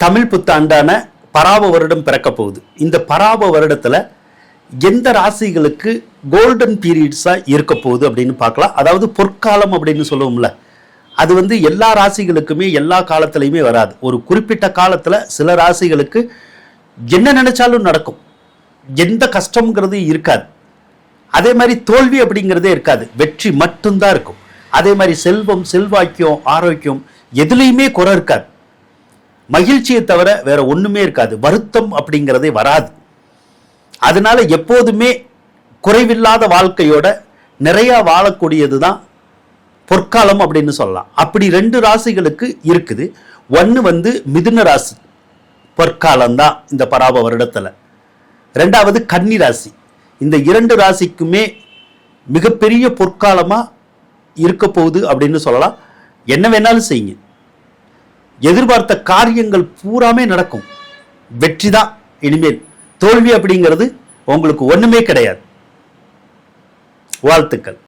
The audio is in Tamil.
தமிழ் புத்தாண்டான பராப வருடம் பிறக்க போகுது. இந்த பராப வருடத்துல எந்த ராசிகளுக்கு கோல்டன் பீரியட்ஸா இருக்க போகுது அப்படின்னு பார்க்கலாம். அதாவது பொற்காலம் அப்படின்னு சொல்லுவோம்ல, அது எல்லா ராசிகளுக்குமே எல்லா காலத்திலையுமே வராது. ஒரு குறிப்பிட்ட காலத்துல சில ராசிகளுக்கு என்ன நினைச்சாலும் நடக்கும், எந்த கஷ்டம்ங்கிறது இருக்காது. அதே மாதிரி தோல்வி அப்படிங்கிறதே இருக்காது, வெற்றி மட்டும்தான் இருக்கும். அதே மாதிரி செல்வம், செல்வாக்கியம், ஆரோக்கியம் எதுலையுமே குறை இருக்காது. மகிழ்ச்சியை தவிர வேற ஒண்ணுமே இருக்காது. வருத்தம் அப்படிங்கிறதே வராது. அதனால எப்போதுமே குறைவில்லாத வாழ்க்கையோட நிறைய வாழக்கூடியது தான் பொற்காலம் அப்படின்னு சொல்லலாம். அப்படி 2 ராசிகளுக்கு இருக்குது. ஒன்று மிதுன ராசி பொற்காலம் தான் இந்த பராப வருடத்துல. 2வது கன்னி ராசி. இந்த 2 ராசிக்குமே மிகப்பெரிய பொற்காலமா இருக்க போகுது அப்படின்னு சொல்லலாம். என்ன வேணாலும் செய்யுங்க, எதிர்பார்த்த காரியங்கள் பூராமே நடக்கும். வெற்றி தான் இனிமேல். தோல்வி அப்படிங்கிறது உங்களுக்கு ஒண்ணுமே கிடையாது. வாழ்த்துக்கள்.